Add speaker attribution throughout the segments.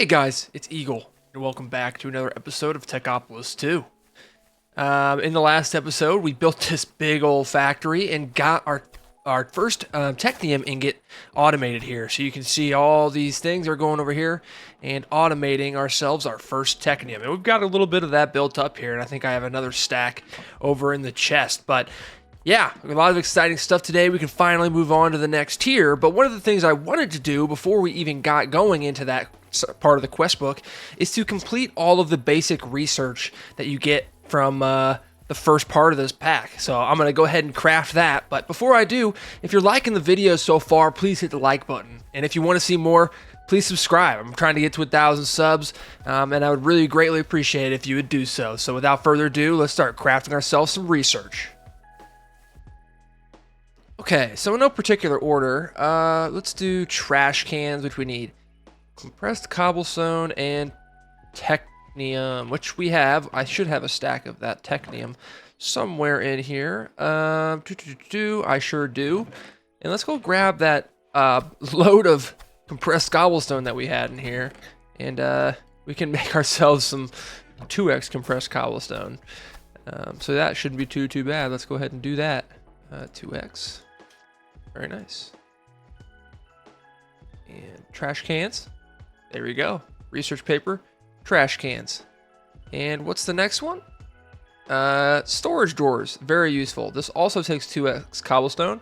Speaker 1: Hey guys, it's Eagle, and welcome back to another episode of Techopolis 2. In the last episode, we built this big old factory and got our first technium ingot automated here. So you can see all these things are going over here and automating ourselves our first technium. And we've got a little bit of that built up here, and I think I have another stack over in the chest. But yeah, a lot of exciting stuff today. We can finally move on to the next tier. But one of the things I wanted to do before we even got going into that part of the quest book is to complete all of the basic research that you get from the first part of this pack. So I'm going to go ahead and craft that. But before I do, if you're liking the video so far, please hit the like button. And if you want to see more, please subscribe. I'm trying to get to 1,000 subs, and I would really greatly appreciate it if you would do so. So without further ado, let's start crafting ourselves some research. Okay, so in no particular order, let's do trash cans, which we need compressed cobblestone and technium, which we have. I should have a stack of that technium somewhere in here. I sure do. And let's go grab that load of compressed cobblestone that we had in here, and we can make ourselves some 2x compressed cobblestone. So that shouldn't be too bad. Let's go ahead and do that. 2x. Very nice. And trash cans. There we go. Research paper, trash cans. And what's the next one? Storage drawers. Very useful. This also takes 2x cobblestone,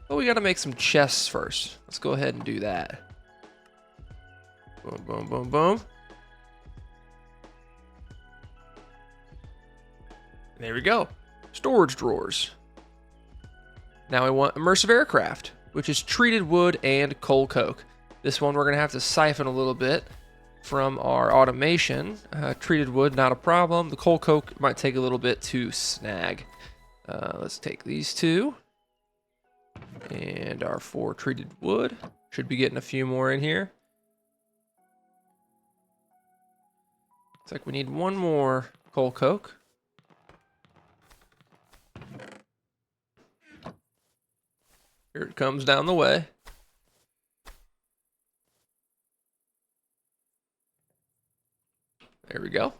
Speaker 1: but we got to make some chests first. Let's go ahead and do that. Boom, boom, boom, boom. There we go. Storage drawers. Now we want immersive aircraft, which is treated wood and coal coke. This one we're going to have to siphon a little bit from our automation. Treated wood, not a problem. The coal coke might take a little bit to snag. Let's take these two. And our 4 treated wood. Should be getting a few more in here. Looks like we need one more coal coke. Here it comes down the way. There we go.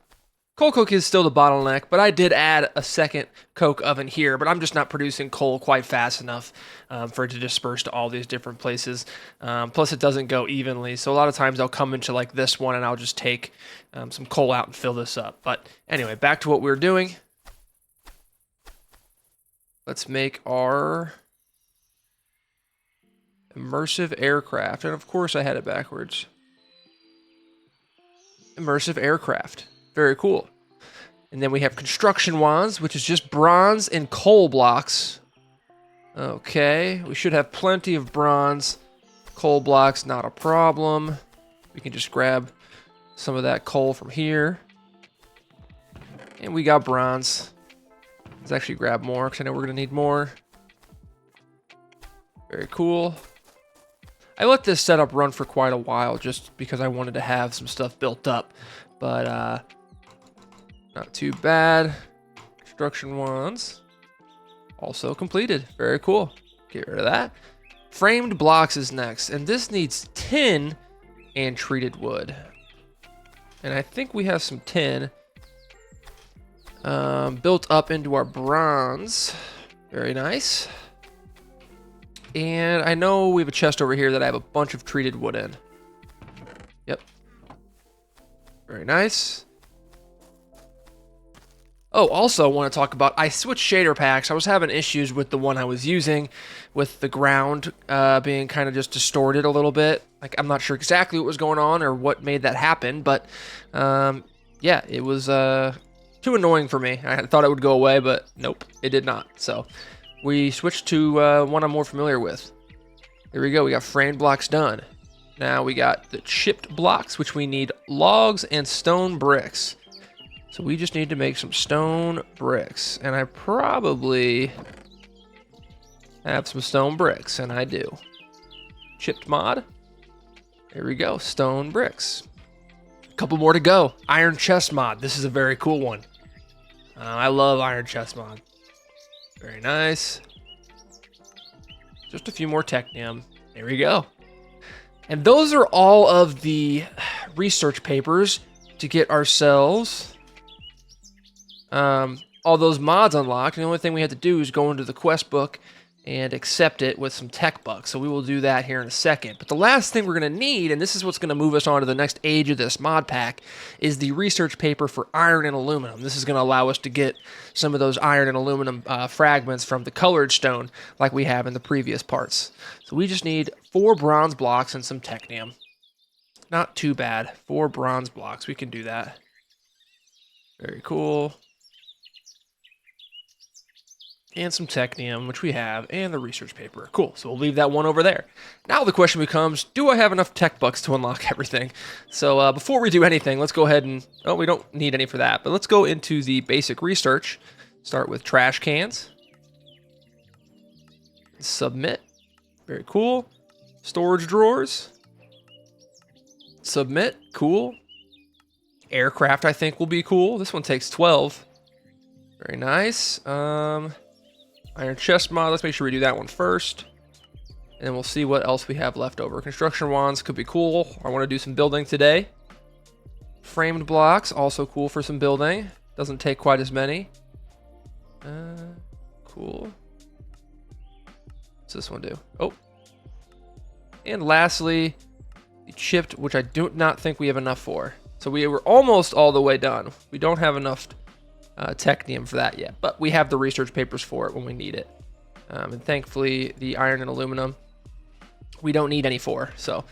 Speaker 1: Coal coke is still the bottleneck, but I did add a second coke oven here, but I'm just not producing coal quite fast enough for it to disperse to all these different places. Plus it doesn't go evenly, so a lot of times I'll come into like this one and I'll just take some coal out and fill this up. But anyway, back to what we were doing. Let's make our immersive aircraft, and of course I had it backwards. Immersive aircraft. Very cool. And then we have construction wands, which is just bronze and coal blocks. Okay, we should have plenty of bronze. Coal blocks, not a problem. We can just grab some of that coal from here. And we got bronze. Let's actually grab more, because I know we're going to need more. Very cool. I let this setup run for quite a while just because I wanted to have some stuff built up, but not too bad. Construction wands also completed. Very cool. Get rid of that. Framed blocks is next, and this needs tin and treated wood. And I think we have some tin built up into our bronze. Very nice. And I know we have a chest over here that I have a bunch of treated wood in. Yep. Very nice. Oh, also want to talk about, I switched shader packs. I was having issues with the one I was using with the ground being kind of just distorted a little bit. Like, I'm not sure exactly what was going on or what made that happen, but yeah, it was too annoying for me. I thought it would go away, but nope, it did not. So we switched to one I'm more familiar with. There we go. We got framed blocks done. Now we got the chipped blocks, which we need logs and stone bricks. So we just need to make some stone bricks. And I probably have some stone bricks, and I do. Chipped mod. There we go. Stone bricks. A couple more to go. Iron chest mod. This is a very cool one. I love iron chest mod. Very nice. Just a few more technium. There we go. And those are all of the research papers to get ourselves all those mods unlocked. And the only thing we have to do is go into the quest book and accept it with some tech bucks. So we will do that here in a second. But the last thing we're going to need, and this is what's going to move us on to the next age of this mod pack, is the research paper for iron and aluminum. This is going to allow us to get some of those iron and aluminum fragments from the colored stone like we have in the previous parts. So we just need 4 bronze blocks and some technium. Not too bad. 4 bronze blocks. We can do that. Very cool. And some technium, which we have, and the research paper. Cool, so we'll leave that one over there. Now the question becomes, do I have enough tech bucks to unlock everything? So before we do anything, let's go ahead and, oh, we don't need any for that, but let's go into the basic research. Start with trash cans. Submit. Very cool. Storage drawers. Submit. Cool. Aircraft, I think, will be cool. This one takes 12. Very nice. Iron chest mod, let's make sure we do that one first. And then we'll see what else we have left over. Construction wands could be cool. I want to do some building today. Framed blocks, also cool for some building. Doesn't take quite as many. Cool. What's this one do? Oh. And lastly, the chipped, which I do not think we have enough for. So we were almost all the way done. We don't have enough technium for that yet, but we have the research papers for it when we need it. And thankfully, the iron and aluminum, we don't need any for. So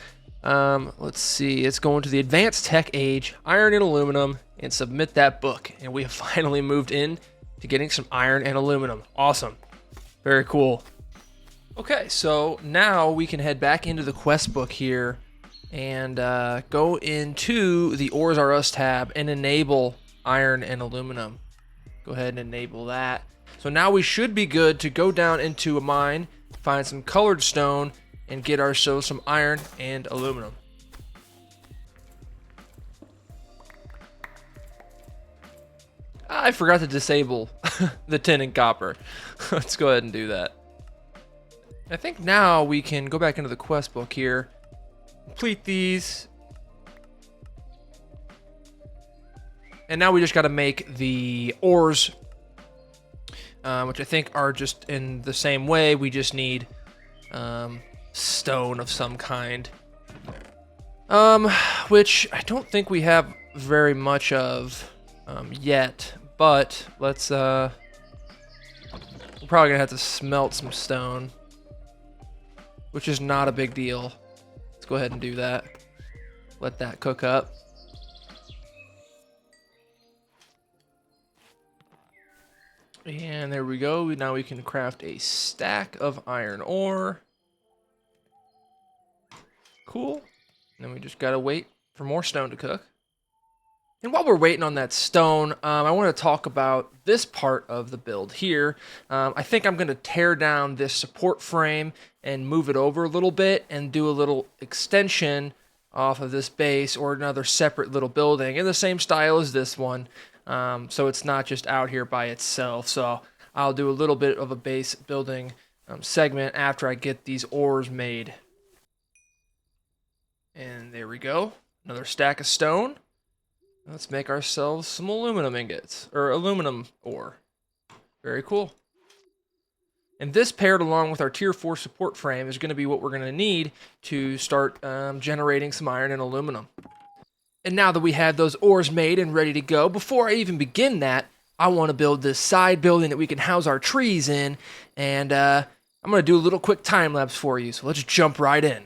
Speaker 1: let's see, it's going to the advanced tech age, iron and aluminum, and submit that book. And we have finally moved in to getting some iron and aluminum. Awesome. Very cool. Okay, so now we can head back into the quest book here and go into the Ores Are Us tab and enable iron and aluminum. Go ahead and enable that. So now we should be good to go down into a mine, find some colored stone, and get ourselves some iron and aluminum. I forgot to disable the tin and copper. Let's go ahead and do that. I think now we can go back into the quest book here, complete these. And now we just got to make the ores, which I think are just in the same way. We just need stone of some kind, which I don't think we have very much of yet. But let's, we're probably going to have to smelt some stone, which is not a big deal. Let's go ahead and do that. Let that cook up. And there we go. Now we can craft a stack of iron ore. Cool. And then we just gotta wait for more stone to cook. And while we're waiting on that stone, I want to talk about this part of the build here. I think I'm going to tear down this support frame and move it over a little bit and do a little extension off of this base or another separate little building in the same style as this one. So it's not just out here by itself. So I'll do a little bit of a base building segment after I get these ores made. And there we go. Another stack of stone. Let's make ourselves some aluminum ingots, or aluminum ore. Very cool. And this paired along with our tier 4 support frame is going to be what we're going to need to start generating some iron and aluminum. And now that we have those ores made and ready to go, before I even begin that, I want to build this side building that we can house our trees in. And I'm going to do a little quick time lapse for you, so let's jump right in.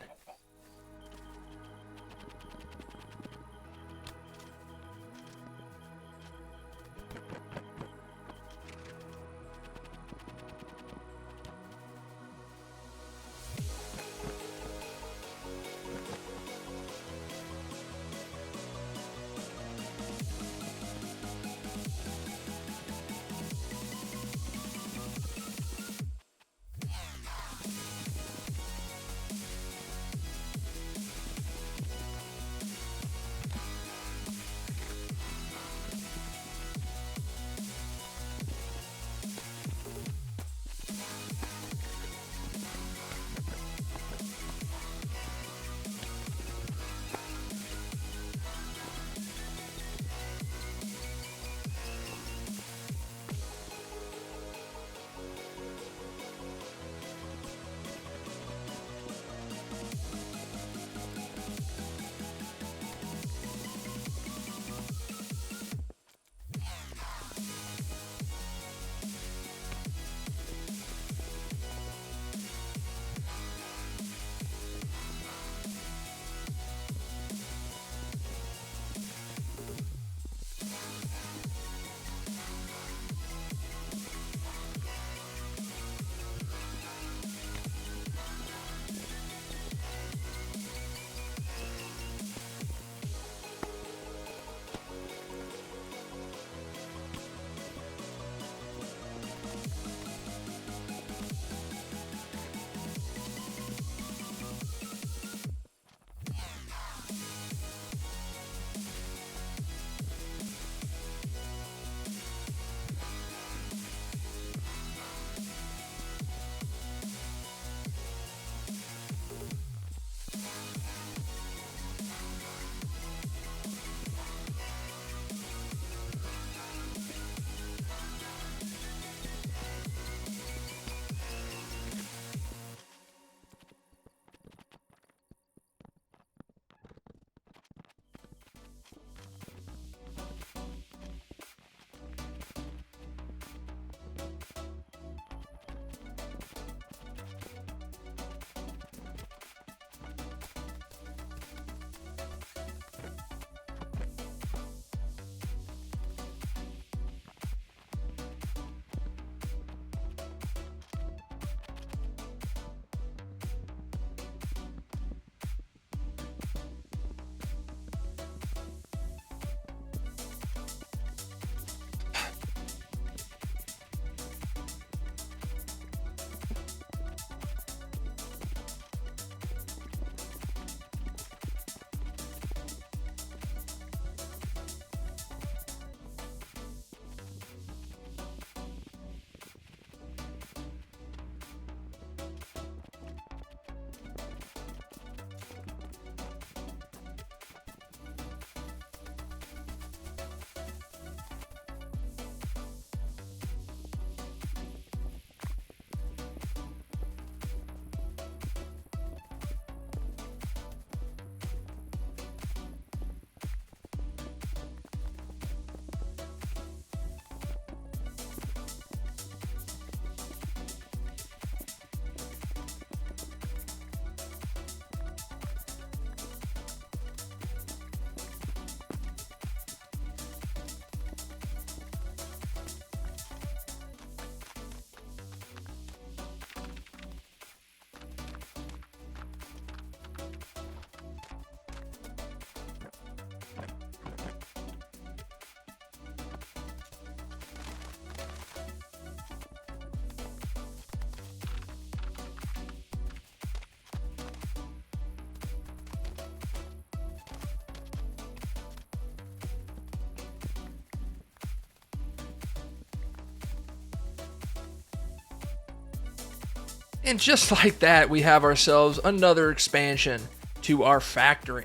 Speaker 1: And just like that, we have ourselves another expansion to our factory.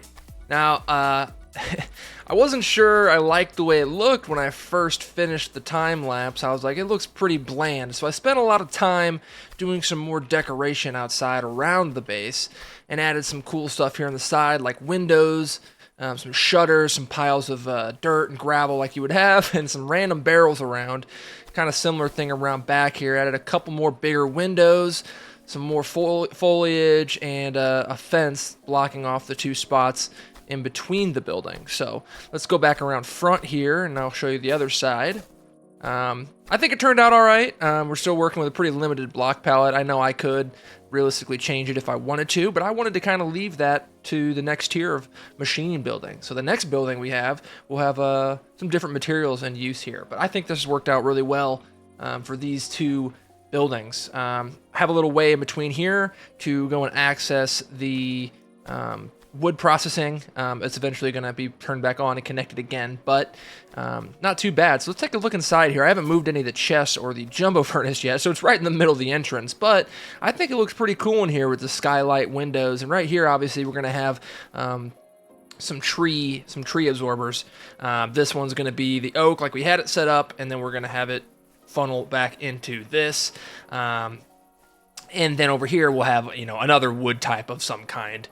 Speaker 1: Now, I wasn't sure I liked the way it looked when I first finished the time lapse. I was like, it looks pretty bland. So I spent a lot of time doing some more decoration outside around the base and added some cool stuff here on the side, like windows, some shutters, some piles of dirt and gravel like you would have, and some random barrels around. Kind of similar thing around back here. Added a couple more bigger windows, some more foliage, and a fence blocking off the two spots in between the buildings. So let's go back around front here, and I'll show you the other side. I think it turned out all right. We're still working with a pretty limited block palette. I know I could realistically change it if I wanted to, but I wanted to kind of leave that to the next tier of machine building. So the next building we'll have some different materials in use here. But I think this has worked out really well for these two buildings. Have a little way in between here to go and access the wood processing. It's eventually going to be turned back on and connected again, but not too bad. So let's take a look inside here. I haven't moved any of the chests or the jumbo furnace yet, so it's right in the middle of the entrance, but I think it looks pretty cool in here with the skylight windows. And right here, obviously, we're going to have some tree absorbers. This one's going to be the oak like we had it set up, and then we're going to have it funnel back into this. And then over here, we'll have, another wood type of some kind.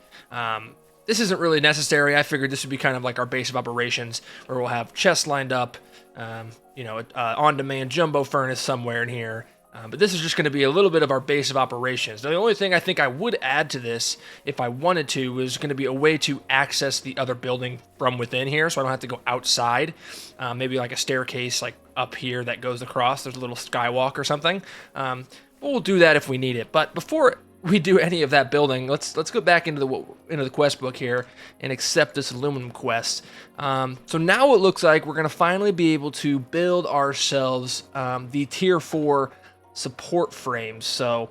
Speaker 1: This isn't really necessary. I figured this would be kind of like our base of operations, where we'll have chests lined up, on-demand jumbo furnace somewhere in here. But this is just going to be a little bit of our base of operations. Now, the only thing I think I would add to this, if I wanted to, is going to be a way to access the other building from within here, so I don't have to go outside. Maybe like a staircase like up here that goes across. There's a little skywalk or something. But we'll do that if we need it. But before we do any of that building, let's go back into the quest book here and accept this aluminum quest. So now it looks like we're going to finally be able to build ourselves the tier 4 support frames. So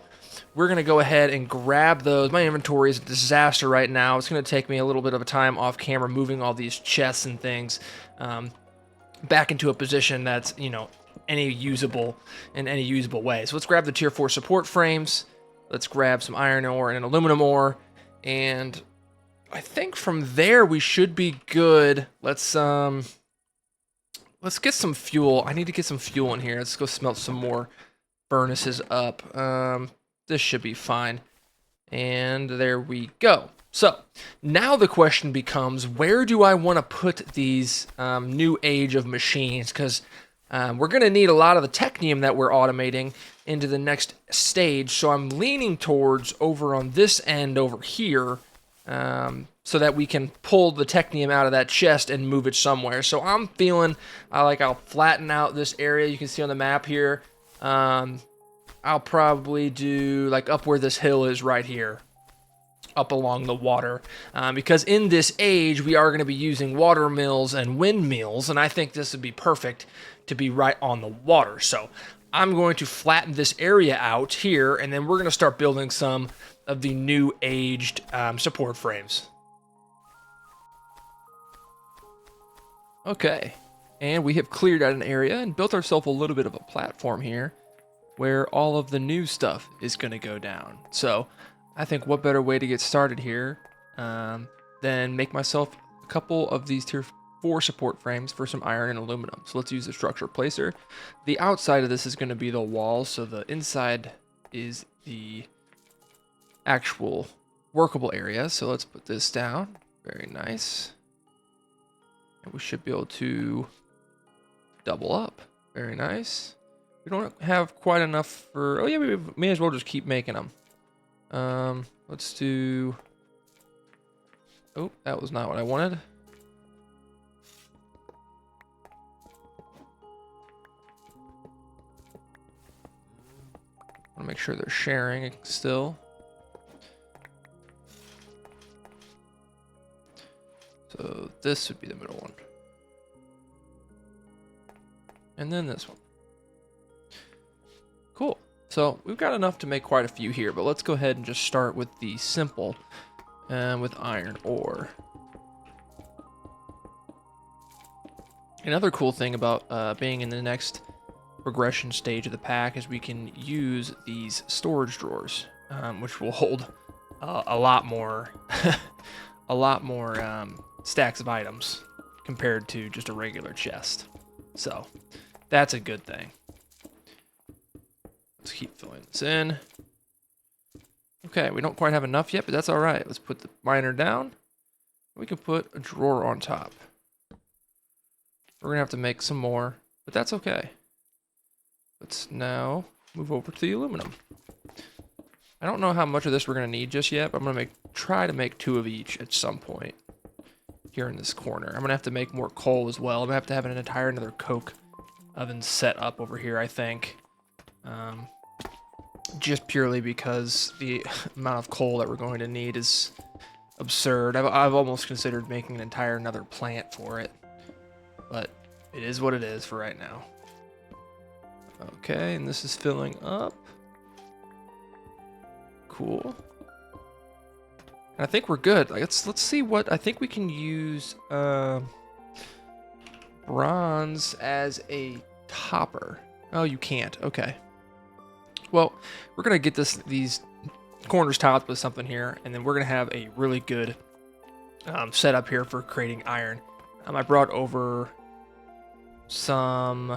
Speaker 1: we're going to go ahead and grab those. My inventory is a disaster right now. It's going to take me a little bit of a time off camera moving all these chests and things back into a position that's, any usable way. So let's grab the tier 4 support frames. Let's grab some iron ore and an aluminum ore, and I think from there we should be good. Let's get some fuel. I need to get some fuel in here. Let's go smelt some more furnaces up. This should be fine. And there we go. So now the question becomes, where do I want to put these new age of machines? Because we're going to need a lot of the technium that we're automating into the next stage, so I'm leaning towards over on this end over here, so that we can pull the technium out of that chest and move it somewhere. So I'm feeling I'll flatten out this area you can see on the map here. I'll probably do like up where this hill is right here, up along the water, because in this age we are going to be using water mills and windmills, and I think this would be perfect to be right on the water. So I'm going to flatten this area out here, and then we're going to start building some of the new aged support frames. Okay, and we have cleared out an area and built ourselves a little bit of a platform here where all of the new stuff is going to go down. So I think what better way to get started here than make myself a couple of these tier 4 support frames for some iron and aluminum. So let's use the structure placer. The outside of this is going to be the wall, so the inside is the actual workable area. So let's put this down. Very nice. And we should be able to double up. Very nice. We don't have quite enough for... Oh yeah, we may as well just keep making them. Let's do... Oh, that was not what I wanted. I want to make sure they're sharing still. So this would be the middle one. And then this one. Cool. So we've got enough to make quite a few here, but let's go ahead and just start with the simple with iron ore. Another cool thing about being in the next progression stage of the pack is we can use these storage drawers. which will hold a lot more, a lot more stacks of items compared to just a regular chest. So that's a good thing. Let's keep filling this in. Okay, we don't quite have enough yet, but that's all right. Let's put the miner down. We can put a drawer on top. We're gonna have to make some more, but that's okay. Let's now move over to the aluminum. I don't know how much of this we're gonna need just yet, but I'm gonna try to make 2 of each at some point here in this corner. I'm gonna have to make more coal as well. I'm gonna have to have an entire another coke oven set up over here, I think. Just purely because the amount of coal that we're going to need is absurd. I've almost considered making an entire another plant for it, but it is what it is for right now. Okay, and this is filling up. Cool. And I think we're good. Let's see what I think we can use. Bronze as a topper. Oh, you can't. Okay. Well, we're gonna get these corners topped with something here, and then we're gonna have a really good setup here for creating iron. I brought over some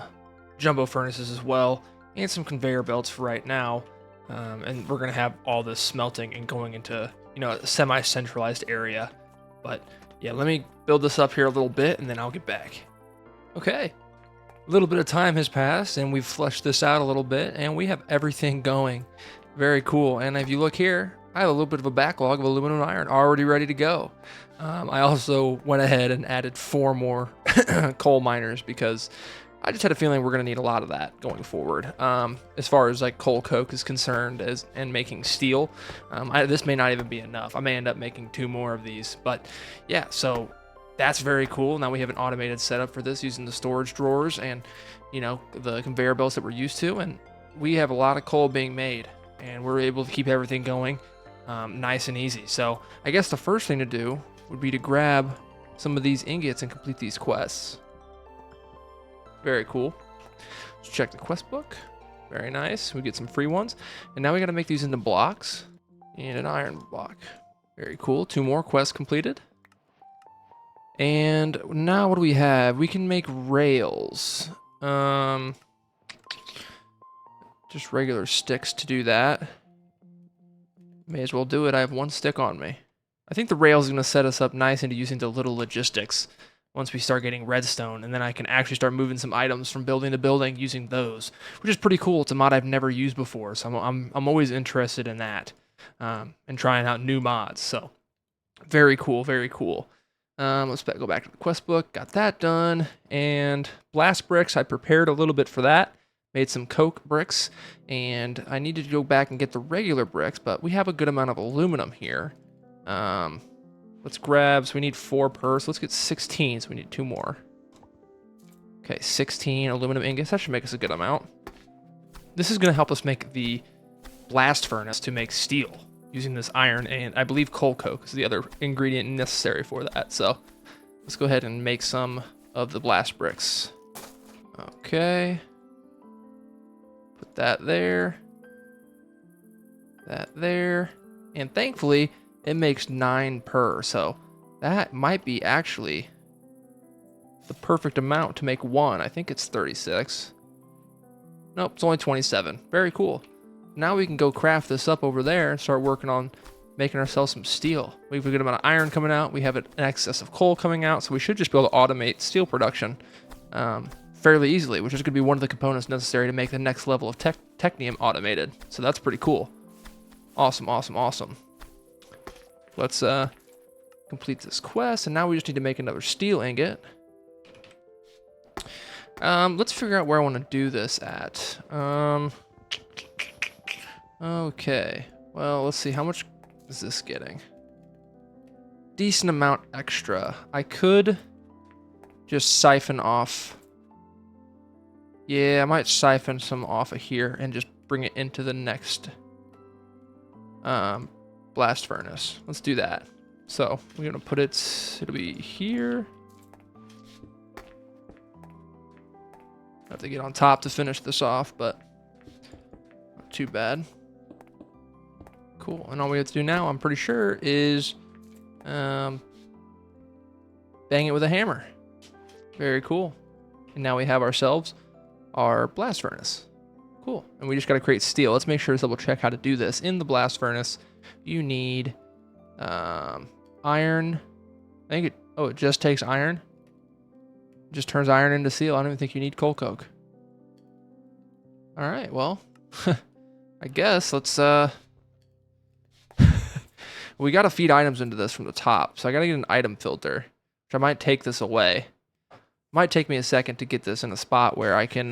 Speaker 1: jumbo furnaces as well, and some conveyor belts for right now, and we're gonna have all this smelting and going into a semi-centralized area. But yeah, let me build this up here a little bit, and then I'll get back. Okay. A little bit of time has passed, and we've fleshed this out a little bit, and we have everything going. Very cool. And if you look here, I have a little bit of a backlog of aluminum and iron already ready to go. I also went ahead and added 4 more coal miners because I just had a feeling we're going to need a lot of that going forward. As far as like coal coke is concerned and making steel, this may not even be enough. I may end up making 2 more of these, but yeah, so that's very cool. Now we have an automated setup for this using the storage drawers and, the conveyor belts that we're used to. And we have a lot of coal being made, and we're able to keep everything going nice and easy. So I guess the first thing to do would be to grab some of these ingots and complete these quests. Very cool. Let's check the quest book. Very nice. We get some free ones. And now we got to make these into blocks and an iron block. Very cool. 2 more quests completed. And now what do we have? We can make rails. Just regular sticks to do that. May as well do it. I have 1 stick on me. I think the rails is going to set us up nice into using the little logistics once we start getting redstone, and then I can actually start moving some items from building to building using those, which is pretty cool. It's a mod I've never used before, so I'm always interested in that, and trying out new mods. So very cool, very cool. Let's go back to the quest book. Got that done. And blast bricks, I prepared a little bit for that. Made some coke bricks. And I needed to go back and get the regular bricks, but we have a good amount of aluminum here. Let's grab, so we need 4 per, so let's get 16, so we need 2 more. Okay, 16 aluminum ingots. That should make us a good amount. This is going to help us make the blast furnace to make steel using this iron, and I believe coal coke is the other ingredient necessary for that. So let's go ahead and make some of the blast bricks. Okay. Put that there. That there. And thankfully, it makes 9 per, so that might be actually the perfect amount to make 1. I think it's 36. Nope, it's only 27. Very cool. Now we can go craft this up over there and start working on making ourselves some steel. We have a good amount of iron coming out. We have an excess of coal coming out, so we should just be able to automate steel production fairly easily, which is going to be one of the components necessary to make the next level of technium automated. So that's pretty cool. Awesome, awesome, awesome. Let's complete this quest, and now we just need to make another steel ingot. Let's figure out where I want to do this at. Okay, well, let's see, how much is this getting? Decent amount extra. I could just siphon off. Yeah, I might siphon some off of here and just bring it into the next blast furnace. Let's do that. So we're gonna put it, it'll be here. I have to get on top to finish this off, but not too bad. Cool. And all we have to do now, I'm pretty sure, is bang it with a hammer. Very cool. And now we have ourselves our blast furnace. Cool. And we just got to create steel. Let's make sure to double check how to do this. In the blast furnace, you need iron. I think it just takes iron. It just turns iron into steel. I don't even think you need coal coke. All right, well, I guess let's we got to feed items into this from the top. So I got to get an item filter, which I might take this away. Might take me a second to get this in a spot where I can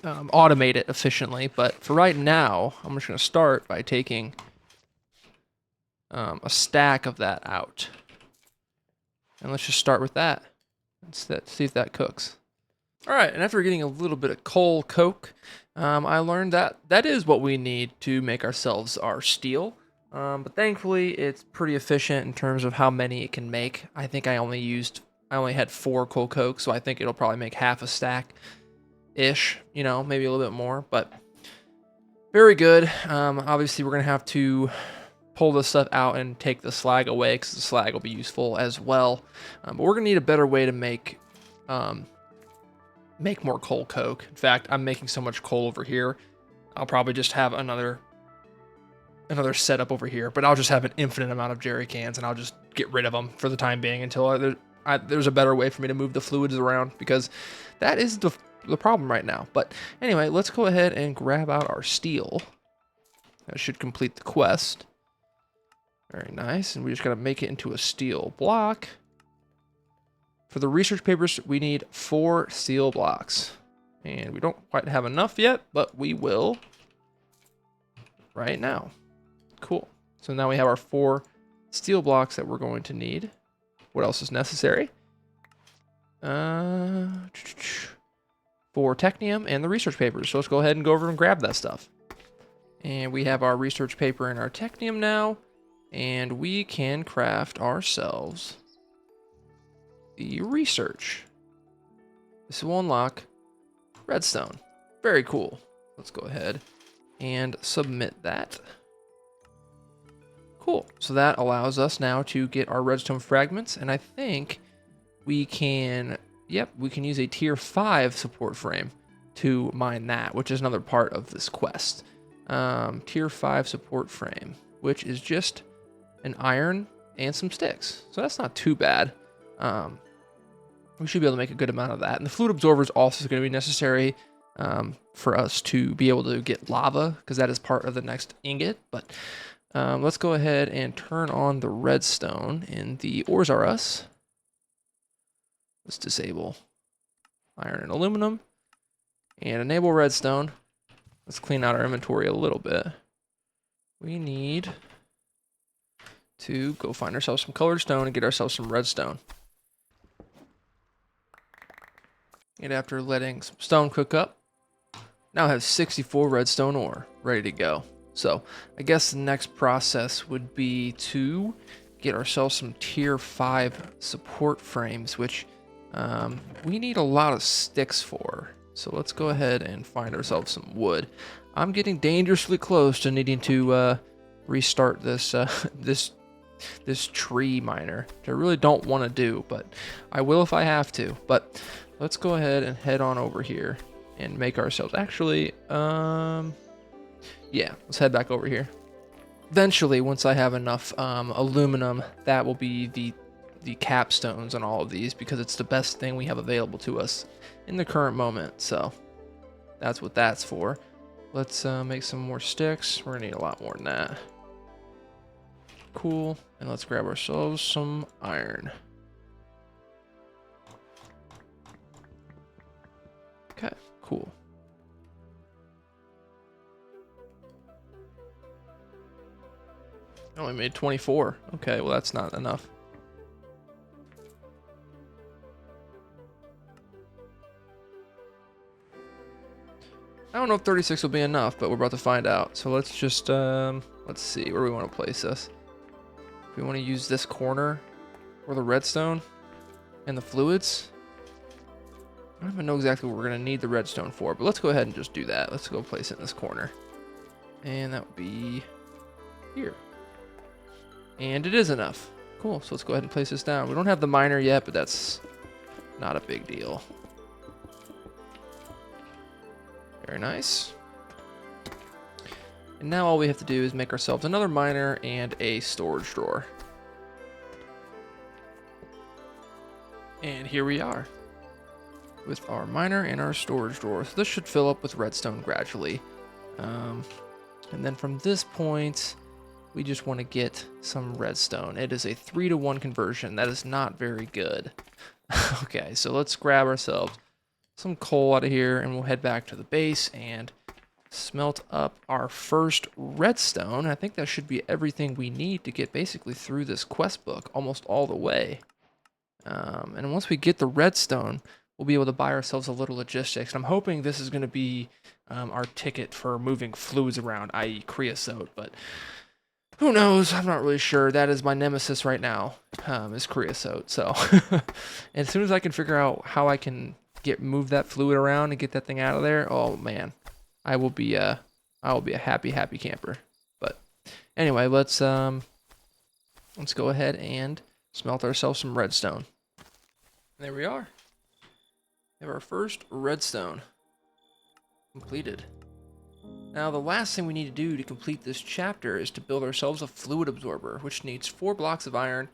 Speaker 1: automate it efficiently. But for right now, I'm just going to start by taking a stack of that out. And let's just start with that. Let's see if that cooks. All right, and after getting a little bit of coal coke, I learned that that is what we need to make ourselves our steel. But thankfully, it's pretty efficient in terms of how many it can make. I think I only had 4 coal coke, so I think it'll probably make half a stack-ish, you know, maybe a little bit more, but very good. Obviously, we're going to have to pull this stuff out and take the slag away because the slag will be useful as well. But we're going to need a better way to make more coal coke. In fact, I'm making so much coal over here, I'll probably just have another setup over here, but I'll just have an infinite amount of jerry cans and I'll just get rid of them for the time being until there's a better way for me to move the fluids around, because that is the problem right now. But anyway, let's go ahead and grab out our steel. That should complete the quest. Very nice. And we just got to make it into a steel block. For the research papers, we need 4 steel blocks. And we don't quite have enough yet, but we will right now. Cool. So now we have our 4 steel blocks that we're going to need. What else is necessary? For technium and the research papers. So let's go ahead and go over and grab that stuff. And we have our research paper and our technium now. And we can craft ourselves the research. This will unlock redstone. Very cool. Let's go ahead and submit that. Cool. So that allows us now to get our redstone fragments, and I think we can, we can use a tier 5 support frame to mine that, which is another part of this quest. Tier 5 support frame, which is just an iron and some sticks. So that's not too bad. We should be able to make a good amount of that. And the fluid absorber is also going to be necessary for us to be able to get lava, because that is part of the next ingot. But let's go ahead and turn on the redstone in the ores are us. Let's disable iron and aluminum and enable redstone. Let's clean out our inventory a little bit. We need to go find ourselves some colored stone and get ourselves some redstone. And after letting some stone cook up, now I have 64 redstone ore ready to go. So I guess the next process would be to get ourselves some tier 5 support frames, which we need a lot of sticks for. So let's go ahead and find ourselves some wood. I'm getting dangerously close to needing to restart this this tree miner, which I really don't want to do, but I will if I have to. But let's go ahead and head on over here and make ourselves, actually, yeah, let's head back over here. Eventually, once I have enough aluminum, that will be the capstones on all of these, because it's the best thing we have available to us in the current moment. So that's what that's for. Let's make some more sticks. We're gonna need a lot more than that. Cool. And let's grab ourselves some iron. Okay, cool. I only made 24. Okay, well that's not enough. I don't know if 36 will be enough, but we're about to find out. So let's just, let's see where we want to place this. If we want to use this corner for the redstone and the fluids. I don't even know exactly what we're going to need the redstone for, but let's go ahead and just do that. Let's go place it in this corner. And that would be here. And it is enough. Cool, so let's go ahead and place this down. We don't have the miner yet, but that's not a big deal. Very nice. And now all we have to do is make ourselves another miner and a storage drawer. And here we are with our miner and our storage drawer. So this should fill up with redstone gradually. And then from this point, we just want to get some redstone. It is a 3-to-1 conversion. That is not very good. Okay, so let's grab ourselves some coal out of here and we'll head back to the base and smelt up our first redstone. I think that should be everything we need to get basically through this quest book almost all the way. And once we get the redstone, we'll be able to buy ourselves a little logistics. And I'm hoping this is going to be our ticket for moving fluids around, i.e. creosote. But who knows? I'm not really sure. That is my nemesis right now, is creosote. So as soon as I can figure out how I can move that fluid around and get that thing out of there, oh man, I will be a happy camper. But anyway, let's go ahead and smelt ourselves some redstone. There we are. We have our first redstone completed. Now the last thing we need to do to complete this chapter is to build ourselves a fluid absorber, which needs 4 blocks of iron,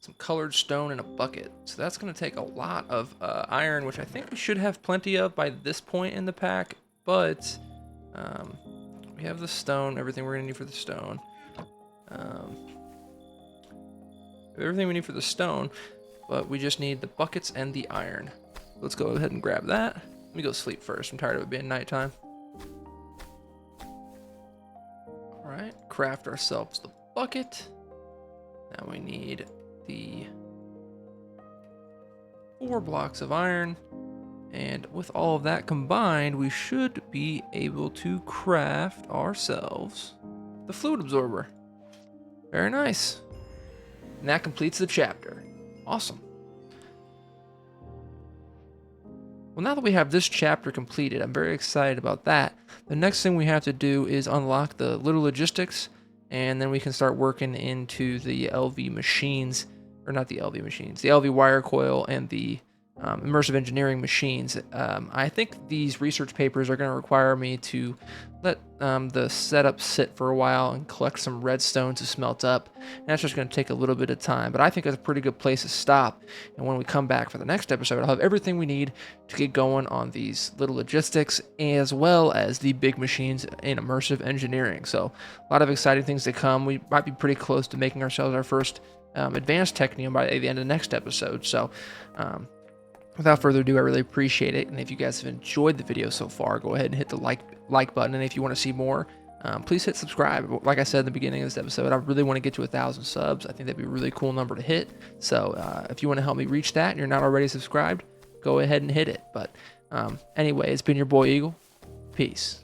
Speaker 1: some colored stone, and a bucket. So that's going to take a lot of iron, which I think we should have plenty of by this point in the pack, but we have the stone, everything we're going to need for the stone. Everything we need for the stone, but we just need the buckets and the iron. Let's go ahead and grab that. Let me go sleep first. I'm tired of it being nighttime. Alright, craft ourselves the bucket. Now we need the 4 blocks of iron. And with all of that combined, we should be able to craft ourselves the fluid absorber. Very nice. And that completes the chapter. Awesome. Well, now that we have this chapter completed, I'm very excited about that. The next thing we have to do is unlock the little logistics, and then we can start working into the LV machines, or not the LV machines, the LV wire coil and the immersive engineering machines. I think these research papers are going to require me to let the setup sit for a while and collect some redstone to smelt up. And that's just going to take a little bit of time, but I think it's a pretty good place to stop. And when we come back for the next episode, I'll have everything we need to get going on these little logistics as well as the big machines in immersive engineering. So a lot of exciting things to come. We might be pretty close to making ourselves our first advanced technium by the end of the next episode. So without further ado, I really appreciate it. And if you guys have enjoyed the video so far, go ahead and hit the like button. And if you want to see more, please hit subscribe. Like I said at the beginning of this episode, I really want to get to 1,000 subs. I think that'd be a really cool number to hit. So if you want to help me reach that and you're not already subscribed, go ahead and hit it. But anyway, it's been your boy Eagle. Peace.